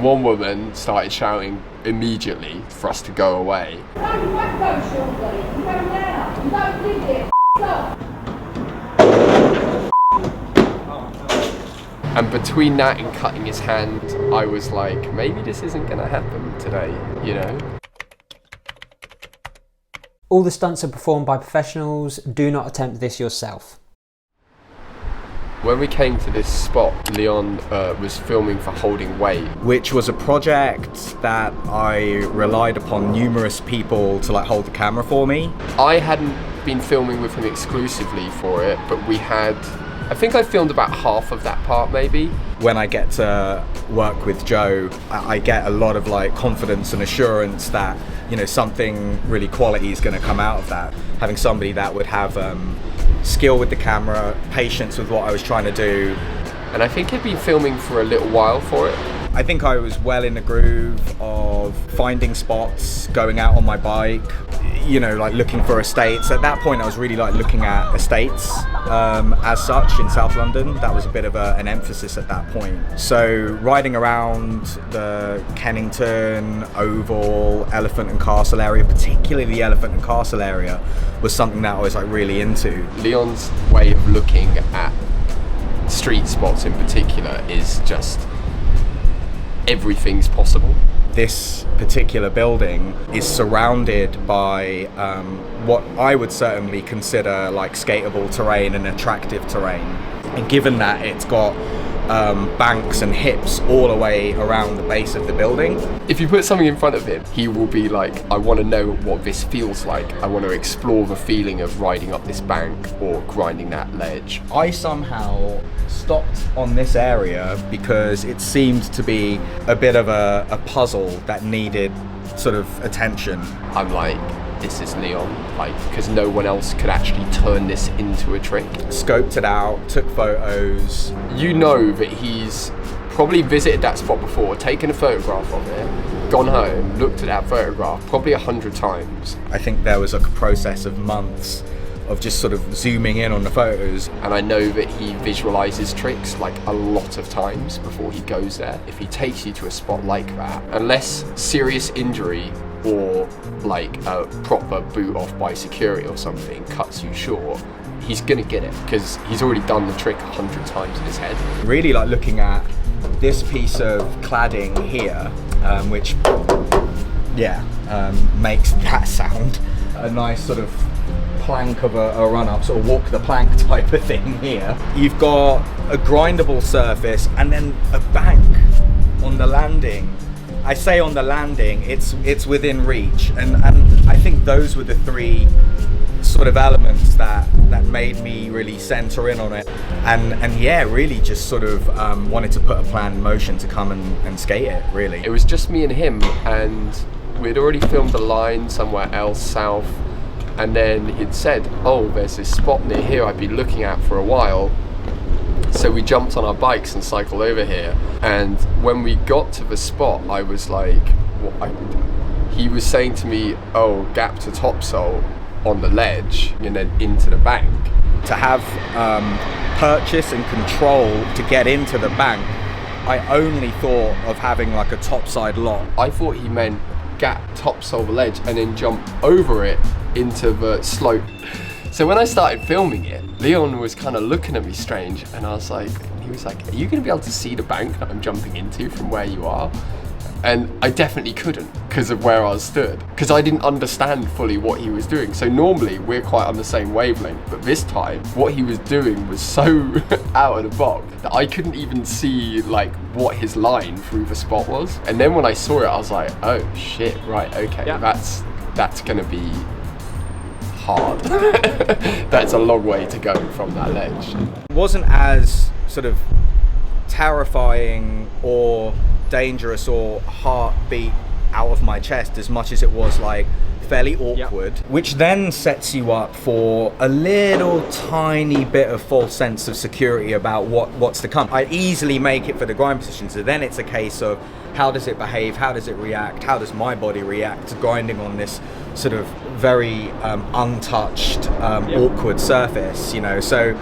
One woman started shouting immediately for us to go away. And between that and cutting his hand, I was like, maybe this isn't gonna happen today, you know? All the stunts are performed by professionals. Do not attempt this yourself. When we came to this spot, Leon was filming for Holding Weight, which was a project that I relied upon numerous people to like hold the camera for me. I hadn't been filming with him exclusively for it, but I think I filmed about half of that part maybe. When I get to work with Joe, I get a lot of like confidence and assurance that, you know, something really quality is going to come out of that. Having somebody that would have skill with the camera, patience with what I was trying to do. And I think he'd been filming for a little while for it. I think I was well in the groove of finding spots, going out on my bike, you know, like looking for estates. At that point I was really like looking at estates as such in South London. That was a bit of an emphasis at that point. So riding around the Kennington, Oval, Elephant and Castle area, particularly the Elephant and Castle area, was something that I was like really into. Leon's way of looking at street spots in particular is just everything's possible. This particular building is surrounded by what I would certainly consider like skatable terrain and attractive terrain. And given that it's got banks and hips all the way around the base of the building. If you put something in front of him, he will be like, I want to know what this feels like. I want to explore the feeling of riding up this bank or grinding that ledge. I somehow stopped on this area because it seemed to be a bit of a puzzle that needed sort of attention. I'm like, this is Leon, like, because no one else could actually turn this into a trick. Scoped it out, took photos. You know that he's probably visited that spot before, taken a photograph of it, gone home, looked at that photograph probably 100 times. I think there was like a process of months of just sort of zooming in on the photos. And I know that he visualizes tricks like a lot of times before he goes there. If he takes you to a spot like that, unless serious injury or like a proper boot off by security or something cuts you short, he's gonna get it because he's already done the trick 100 times in his head. Really like looking at this piece of cladding here, which makes that sound. A nice sort of plank of a run-up, sort of walk the plank type of thing here. You've got a grindable surface and then a bank on the landing. I say on the landing, it's within reach, and I think those were the three sort of elements that made me really center in on it, and yeah, really just sort of wanted to put a plan in motion to come and skate it, really. It was just me and him, and we'd already filmed a line somewhere else south, and then he'd said, oh, there's this spot near here I've been looking at for a while. So we jumped on our bikes and cycled over here, and when we got to the spot, I was like, he was saying to me, oh, gap to topsoul on the ledge and then into the bank. To have purchase and control to get into the bank, I only thought of having like a topside lock. I thought he meant gap topsoul the ledge and then jump over it into the slope. So when I started filming it, Leon was kind of looking at me strange, and he was like, are you going to be able to see the bank that I'm jumping into from where you are? And I definitely couldn't because of where I was stood, because I didn't understand fully what he was doing. So normally we're quite on the same wavelength, but this time what he was doing was so out of the box that I couldn't even see like what his line through the spot was. And then when I saw it, I was like, oh shit, right, okay, yeah. That's gonna be hard. That's a long way to go from that ledge. It wasn't as sort of terrifying or dangerous or heartbeat out of my chest as much as it was like fairly awkward, which then sets you up for a little tiny bit of false sense of security about what's to come. I easily make it for the grind position, so then it's a case of how does it behave, how does it react, how does my body react to grinding on this sort of very untouched awkward surface, you know. So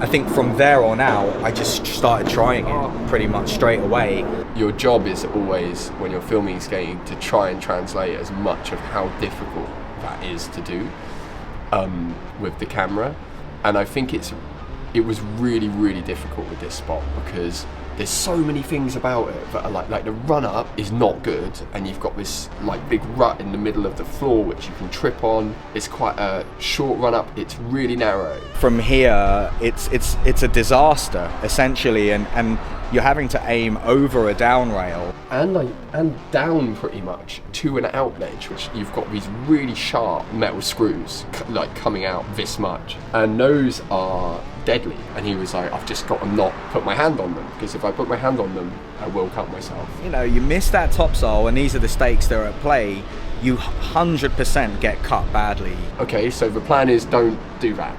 I think from there on out, I just started trying it pretty much straight away. Your job is always, when you're filming skating, to try and translate as much of how difficult that is to do with the camera. And I think it was really, really difficult with this spot because there's so many things about it that are like the run up is not good, and you've got this like big rut in the middle of the floor which you can trip on. It's quite a short run up, it's really narrow. From here, it's a disaster essentially, and you're having to aim over a down rail And down pretty much to an out ledge, which you've got these really sharp metal screws like coming out this much, and those are deadly. And he was like, I've just got to not put my hand on them, because if I put my hand on them, I will cut myself. You know, you miss that topsoul, and these are the stakes that are at play. You 100% get cut badly. Okay, so the plan is don't do that.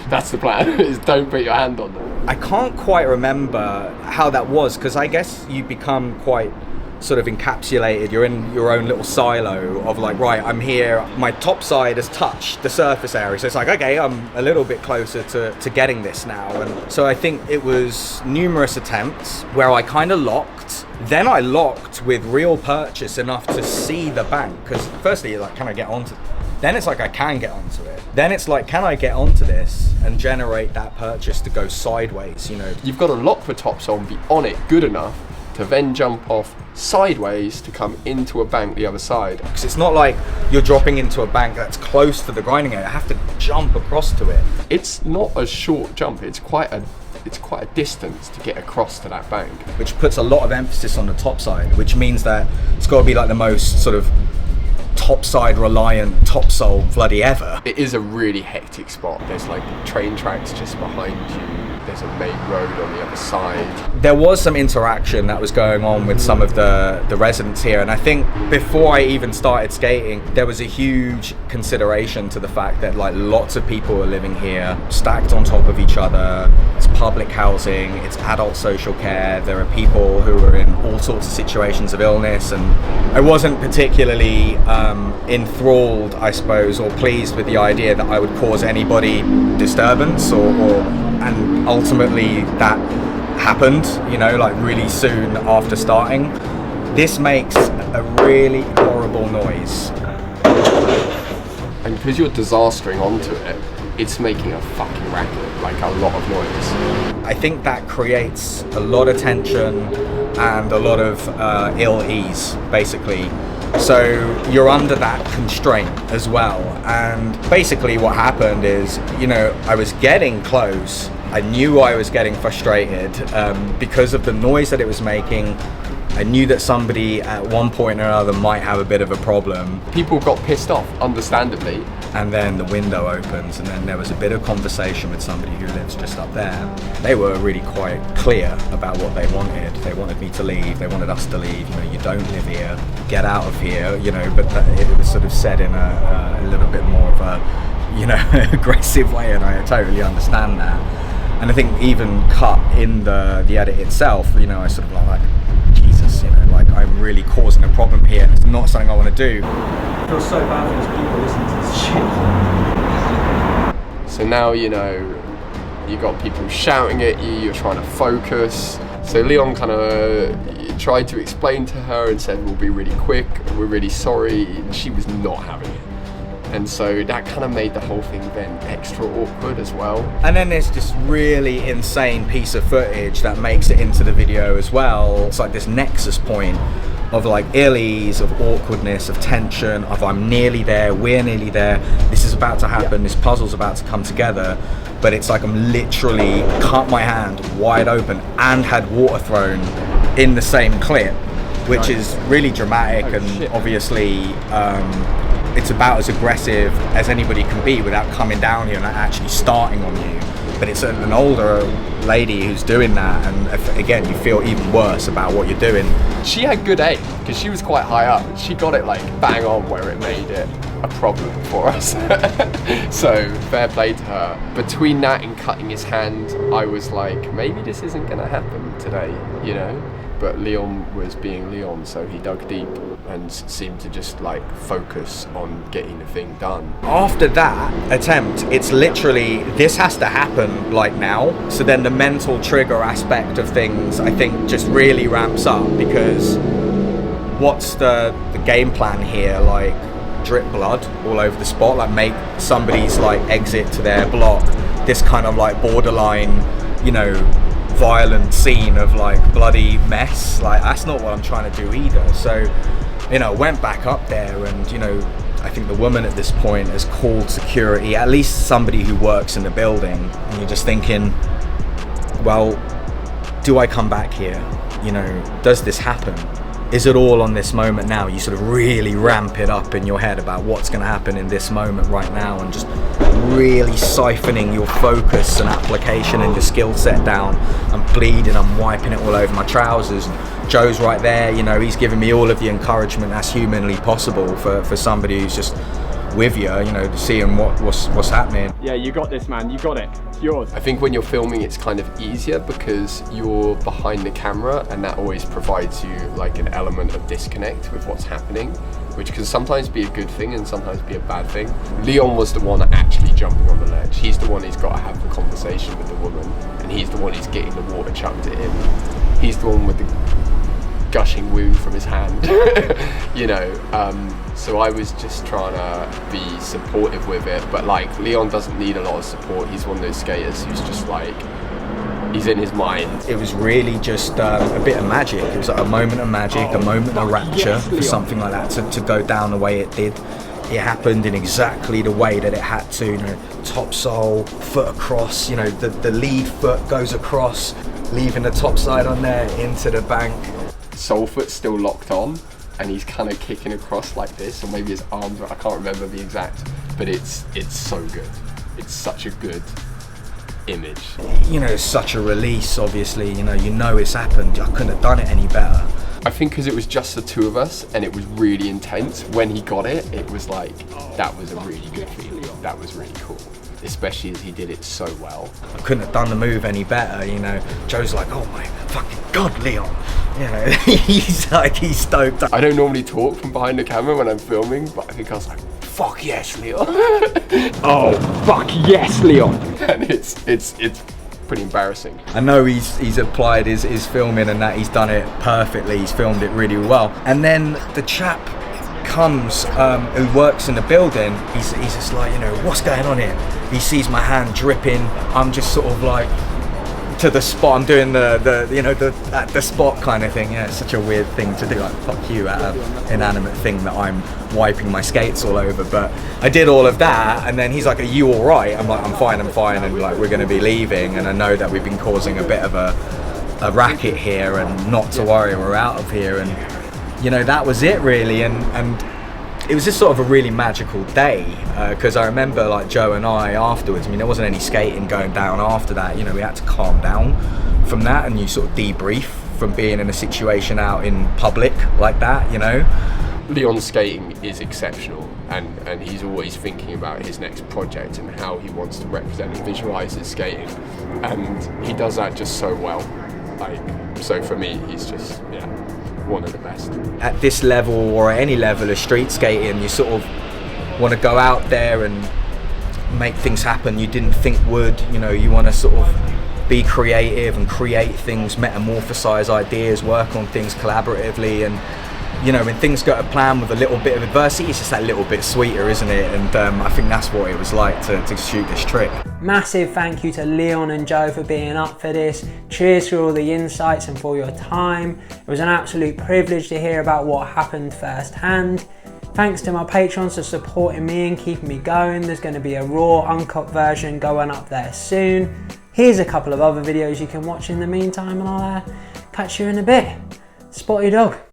That's the plan, is don't put your hand on them. I can't quite remember how that was, because I guess you become quite sort of encapsulated. You're in your own little silo of like, right, I'm here, my top side has touched the surface area, so it's like, okay, I'm a little bit closer to getting this now. And so I think it was numerous attempts where I kind of locked, then I locked with real purchase enough to see the bank, because firstly like, can I get onto it? Then it's like I can get onto it. Then it's like, can I get onto this and generate that purchase to go sideways, you know? You've got to lock the topsoul and be on it good enough to then jump off sideways to come into a bank the other side. Because it's not like you're dropping into a bank that's close to the grinding area. I have to jump across to it. It's not a short jump, it's quite a distance to get across to that bank. Which puts a lot of emphasis on the top side, which means that it's got to be like the most sort of topside reliant topsoul bloody ever. It is a really hectic spot. There's like train tracks just behind you. There's a main road on the other side. There was some interaction that was going on with some of the residents here, and I think before I even started skating, there was a huge consideration to the fact that like lots of people are living here, stacked on top of each other. It's public housing, it's adult social care. There are people who are in all sorts of situations of illness, and I wasn't particularly enthralled, I suppose, or pleased with the idea that I would cause anybody disturbance and ultimately that happened, you know, like really soon after starting. This makes a really horrible noise. And because you're disastering onto it, it's making a fucking racket, like a lot of noise. I think that creates a lot of tension and a lot of ill ease, basically. So you're under that constraint as well. And basically what happened is, you know, I was getting close. I knew I was getting frustrated because of the noise that it was making. I knew that somebody at one point or another might have a bit of a problem. People got pissed off, understandably. And then the window opens, and then there was a bit of conversation with somebody who lives just up there. They were really quite clear about what they wanted. They wanted me to leave, they wanted us to leave. You know, you don't live here, get out of here, you know, but it was sort of said in a little bit more of a, you know, aggressive way, and I totally understand that. And I think even cut in the edit itself, you know, I sort of like, Jesus, you know, like I'm really causing a problem here, and it's not something I want to do. I feel so bad for these people listening to this shit. So now, you know, you got people shouting at you, you're trying to focus. So Leon kind of tried to explain to her and said, we'll be really quick, we're really sorry. And she was not having it. And so that kind of made the whole thing then extra awkward as well. And then there's this really insane piece of footage that makes it into the video as well. It's like this nexus point of like ill ease, of awkwardness, of tension, of I'm nearly there, we're nearly there, this is about to happen, this puzzle's about to come together. But it's like I'm literally cut my hand wide open and had water thrown in the same clip, which is really dramatic and obviously it's about as aggressive as anybody can be without coming down here and actually starting on you. But it's an older lady who's doing that, and again, you feel even worse about what you're doing. She had good aim, because she was quite high up. She got it like bang on where it made it a problem for us. So fair play to her. Between that and cutting his hand, I was like, maybe this isn't gonna happen today, you know? but Leon was being Leon, so he dug deep and seemed to just like focus on getting the thing done. After that attempt, it's literally, this has to happen like now. So then the mental trigger aspect of things, I think, just really ramps up, because what's the game plan here? Like, drip blood all over the spot, like make somebody's like exit to their block this kind of like borderline, you know, violent scene of like bloody mess. Like, that's not what I'm trying to do either. So, you know, went back up there, and, you know, I think the woman at this point has called security, at least somebody who works in the building, and you're just thinking, well, do I come back here? You know, does this happen? Is it all on this moment now? You sort of really ramp it up in your head about what's going to happen in this moment right now, and just really siphoning your focus and application and your skill set down. I'm bleeding, I'm wiping it all over my trousers. Joe's right there, you know, he's giving me all of the encouragement that's humanly possible for somebody who's just with you know, seeing what's happening. Yeah, you got this, man, you got it, it's yours. I think when you're filming, it's kind of easier because you're behind the camera, and that always provides you like an element of disconnect with what's happening, which can sometimes be a good thing and sometimes be a bad thing. Leon was the one actually jumping on the ledge. He's the one who's got to have the conversation with the woman, and he's the one who's getting the water chucked at him. He's the one with the gushing wound from his hand. You know, so I was just trying to be supportive with it, but like, Leon doesn't need a lot of support. He's one of those skaters who's just like, he's in his mind. It was really just a bit of magic. It was like a moment of magic, a moment of rapture for something like that to go down the way it did. It happened in exactly the way that it had to, you know, topsoul, foot across, you know, the lead foot goes across, leaving the top side on there into the bank. Sole foot's still locked on, and he's kind of kicking across like this, or maybe his arms, I can't remember the exact, but it's so good. It's such a good image. You know, such a release, obviously, you know it's happened. I couldn't have done it any better. I think because it was just the two of us, and it was really intense. When he got it, it was like, that was a really good feeling. That was really cool, especially as he did it so well. I couldn't have done the move any better, you know. Joe's like, oh my fucking God, Leon. You know, he's like, he's stoked. I don't normally talk from behind the camera when I'm filming, but I think I was like, fuck yes, Leon. Oh, fuck yes, Leon. And it's pretty embarrassing. I know he's applied his filming and that he's done it perfectly. He's filmed it really well. And then the chap comes who works in the building. He's just like, you know, what's going on here? He sees my hand dripping. I'm just sort of like to the spot. I'm doing the you know, at the spot kind of thing. Yeah, it's such a weird thing to do. Like, fuck you at an inanimate thing that I'm wiping my skates all over. But I did all of that, and then he's like, are you all right? I'm like, I'm fine, and like, we're going to be leaving, and I know that we've been causing a bit of a racket here, and not to worry, we're out of here. And you know, that was it really, and it was just sort of a really magical day, because I remember like Joe and I afterwards, I mean, there wasn't any skating going down after that, you know, we had to calm down from that, and you sort of debrief from being in a situation out in public like that, you know. Leon's skating is exceptional, and he's always thinking about his next project and how he wants to represent and visualize his skating, and he does that just so well. Like, so for me, he's just, yeah, one of the best. At this level, or at any level of street skating, you sort of want to go out there and make things happen you didn't think would. You know, you want to sort of be creative and create things, metamorphosize ideas, work on things collaboratively, and you know, when things go to plan with a little bit of adversity, it's just that little bit sweeter, isn't it? And I think that's what it was like to shoot this trick. Massive thank you to Leon and Joe for being up for this. Cheers for all the insights and for your time. It was an absolute privilege to hear about what happened firsthand. Thanks to my patrons for supporting me and keeping me going. There's going to be a raw, uncut version going up there soon. Here's a couple of other videos you can watch in the meantime, and I'll catch you in a bit. Spotty dog.